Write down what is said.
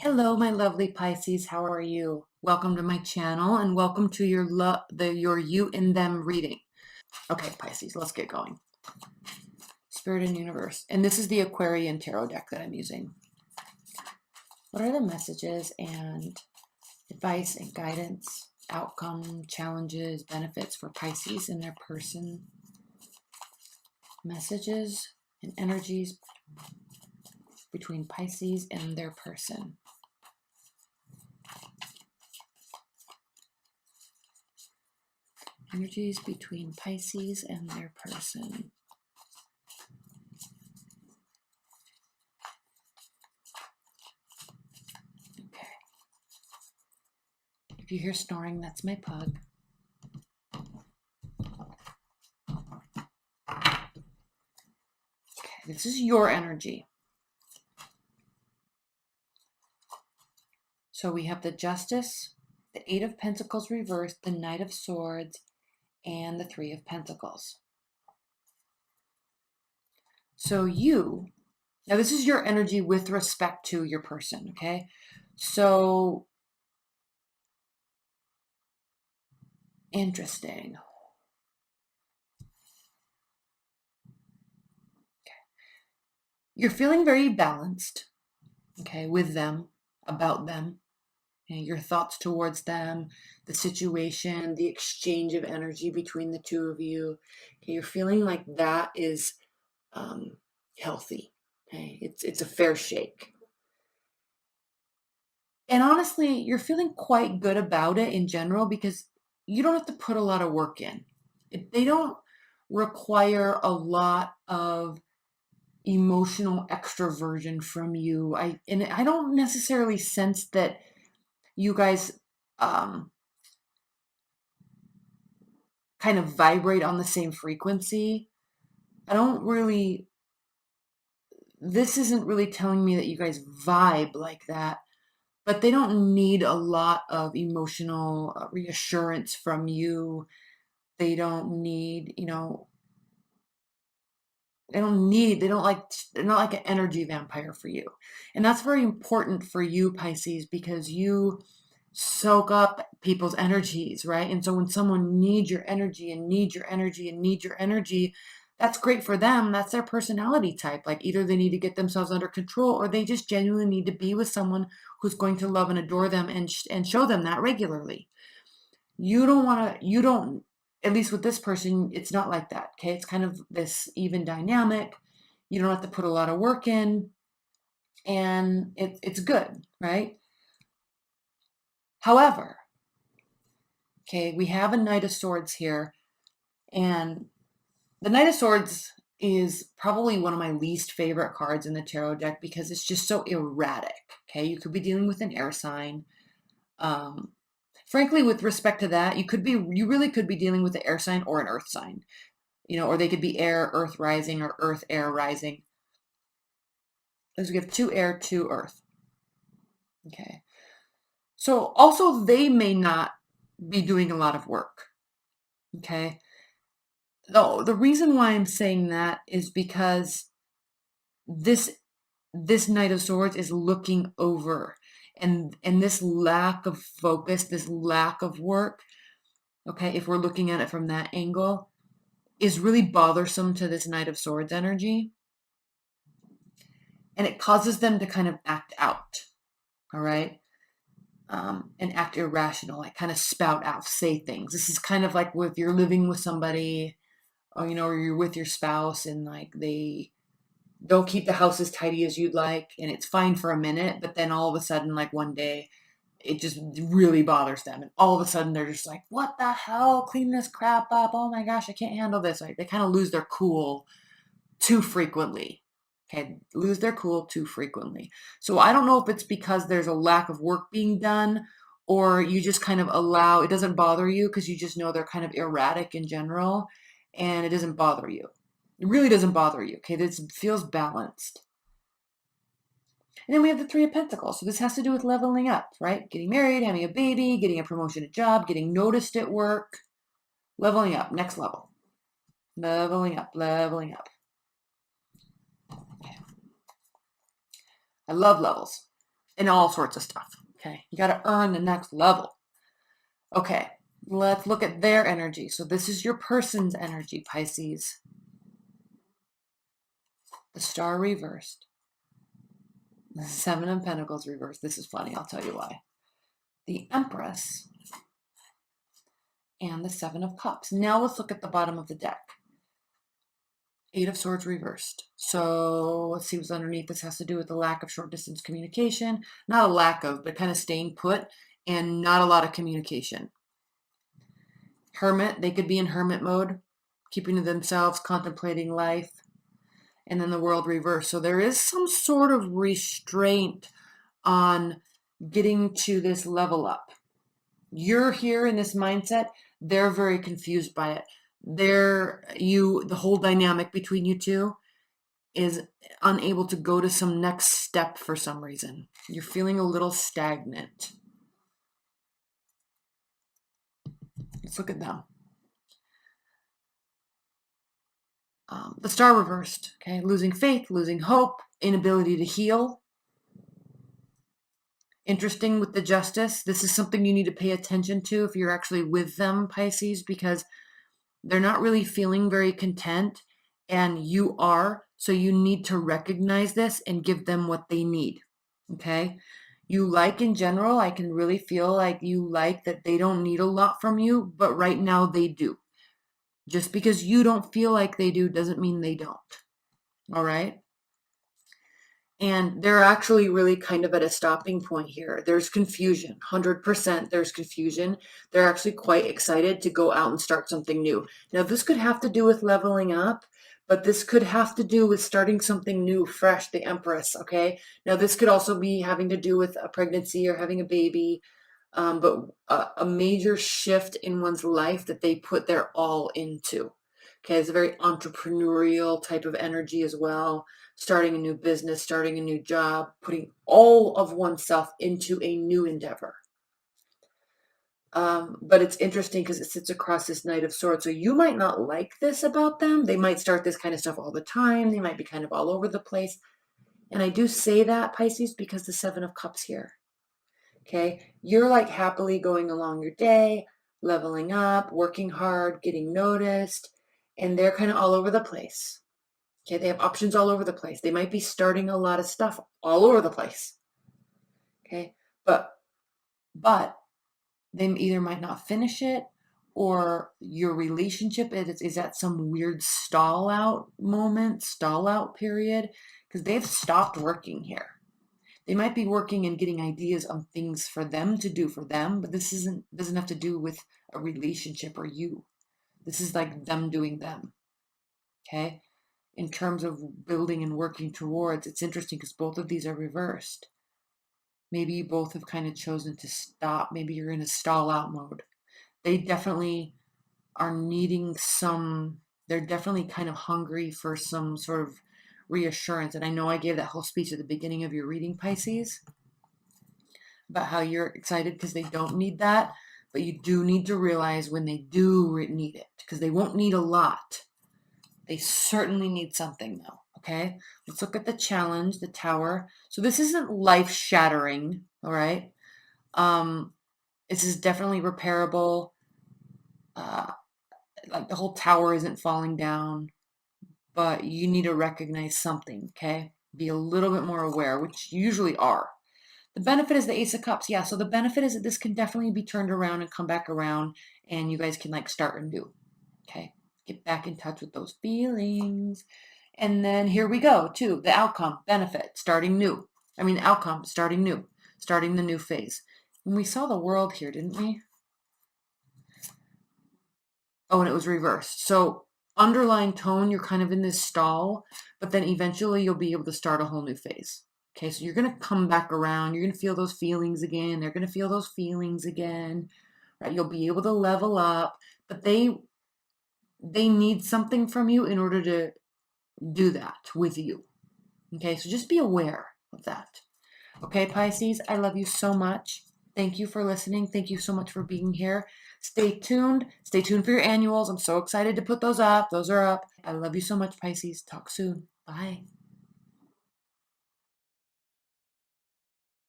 Hello, my lovely Pisces. How are you? Welcome to my channel and welcome to your you and them reading. Okay, Pisces, let's get going. Spirit and Universe. And this is the Aquarian Tarot deck that I'm using. What are the messages and advice and guidance, outcome, challenges, benefits for Pisces and their person? Messages and energies between Pisces and their person. Energies between Pisces and their person. Okay. If you hear snoring, that's my pug. Okay, this is your energy. So we have the Justice, the Eight of Pentacles reversed, the Knight of Swords, and the Three of Pentacles. So now this is your energy with respect to your person, okay? So, interesting. Okay. You're feeling very balanced, okay, with them, about them. Okay, your thoughts towards them, the situation, the exchange of energy between the two of you. Okay, you're feeling like that is healthy. Okay, it's a fair shake. And honestly, you're feeling quite good about it in general because you don't have to put a lot of work in. They don't require a lot of emotional extroversion from you. I don't necessarily sense that you guys kind of vibrate on the same frequency. This isn't really telling me that you guys vibe like that, but they don't need a lot of emotional reassurance from you. They don't need, they're not like an energy vampire for you. And that's very important for you, Pisces, because you soak up people's energies, right? And so when someone needs your energy and needs your energy and needs your energy, that's great for them. That's their personality type. Like either they need to get themselves under control or they just genuinely need to be with someone who's going to love and adore them and show them that regularly. You don't, at least with this person, it's not like that, okay? It's kind of this even dynamic. You don't have to put a lot of work in and it's good, right? However, okay, we have a Knight of Swords here, and the Knight of Swords is probably one of my least favorite cards in the tarot deck because it's just so erratic, okay? You could be dealing with an air sign. Frankly, with respect to that, you really could be dealing with an air sign or an earth sign, or they could be air, earth rising, or earth, air rising. As we have 2 air, 2 earth. Okay. So also they may not be doing a lot of work. Okay. No, the reason why I'm saying that is because this Knight of Swords is looking over, and this lack of focus, this lack of work, okay, if we're looking at it from that angle, is really bothersome to this Knight of Swords energy, and it causes them to kind of act out, all right, and act irrational, like kind of spout out, say things. This is kind of like if you're living with somebody, or or you're with your spouse, and like they don't keep the house as tidy as you'd like, and it's fine for a minute, but then all of a sudden, like one day, it just really bothers them, and all of a sudden they're just like, what the hell, clean this crap up, oh my gosh, I can't handle this. Like, they kind of lose their cool too frequently. Okay, lose their cool too frequently. So I don't know if it's because there's a lack of work being done, or you just kind of allow, it doesn't bother you because you just know they're kind of erratic in general, and it doesn't bother you. It really doesn't bother you, okay? This feels balanced. And then we have the Three of Pentacles. So this has to do with leveling up, right? Getting married, having a baby, getting a promotion at job, getting noticed at work, leveling up, next level. Leveling up, leveling up. Okay. I love levels. and all sorts of stuff. Okay, you got to earn the next level. Okay, let's look at their energy. So this is your person's energy, Pisces. The Star reversed. The Seven of Pentacles reversed. This is funny. I'll tell you why. The Empress and the Seven of Cups. Now let's look at the bottom of the deck. Eight of Swords reversed. So let's see what's underneath. This has to do with the lack of short distance communication. Not a lack of, but kind of staying put and not a lot of communication. Hermit, they could be in hermit mode, keeping to themselves, contemplating life. And then the World reversed. So there is some sort of restraint on getting to this level up. You're here in this mindset. They're very confused by it. The whole dynamic between you two is unable to go to some next step for some reason. You're feeling a little stagnant. Let's look at them. The Star reversed, okay? Losing faith, losing hope, inability to heal. Interesting with the Justice. This is something you need to pay attention to if you're actually with them, Pisces, because they're not really feeling very content, and you are. So you need to recognize this and give them what they need, okay? You like, in general, I can really feel like you like that they don't need a lot from you, but right now they do. Just because you don't feel like they do doesn't mean they don't, all right? And they're actually really kind of at a stopping point here. There's confusion, 100% there's confusion. They're actually quite excited to go out and start something new. Now, this could have to do with leveling up, but this could have to do with starting something new, fresh, the Empress, okay? Now, this could also be having to do with a pregnancy or having a baby, but a major shift in one's life that they put their all into. Okay, it's a very entrepreneurial type of energy as well. Starting a new business, starting a new job, putting all of oneself into a new endeavor. But it's interesting because it sits across this Knight of Swords. So you might not like this about them. They might start this kind of stuff all the time. They might be kind of all over the place. And I do say that, Pisces, because the Seven of Cups here. Okay, you're like happily going along your day, leveling up, working hard, getting noticed, and they're kind of all over the place. Okay, they have options all over the place. They might be starting a lot of stuff all over the place. Okay, but they either might not finish it, or your relationship is at some weird stall out moment, stall out period, because they've stopped working here. They might be working and getting ideas on things for them to do for them, but this doesn't have to do with a relationship or you. This is like them doing them. Okay? In terms of building and working towards, it's interesting because both of these are reversed. Maybe you both have kind of chosen to stop. Maybe you're in a stall out mode. They definitely are needing they're definitely kind of hungry for some sort of reassurance. And I know I gave that whole speech at the beginning of your reading, Pisces, about how you're excited because they don't need that, but you do need to realize when they do need it, because they won't need a lot. They certainly need something though, okay? Let's look at the challenge, the Tower. So this isn't life-shattering, all right? This is definitely repairable. Like the whole tower isn't falling down, but you need to recognize something, okay? Be a little bit more aware, which you usually are. The benefit is the Ace of Cups. Yeah, so the benefit is that this can definitely be turned around and come back around, and you guys can like start anew, okay? Get back in touch with those feelings. And then here we go, too. The outcome, benefit, starting new. Outcome, starting new. Starting the new phase. And we saw the World here, didn't we? Oh, and it was reversed. So underlying tone, you're kind of in this stall, but then eventually you'll be able to start a whole new phase. Okay, so you're going to come back around. You're going to feel those feelings again. They're going to feel those feelings again. Right? You'll be able to level up, but they need something from you in order to do that with you. Okay, so just be aware of that. Okay, Pisces, I love you so much. Thank you for listening. Thank you so much for being here. Stay tuned. Stay tuned for your annuals. I'm so excited to put those up. Those are up. I love you so much, Pisces. Talk soon. Bye.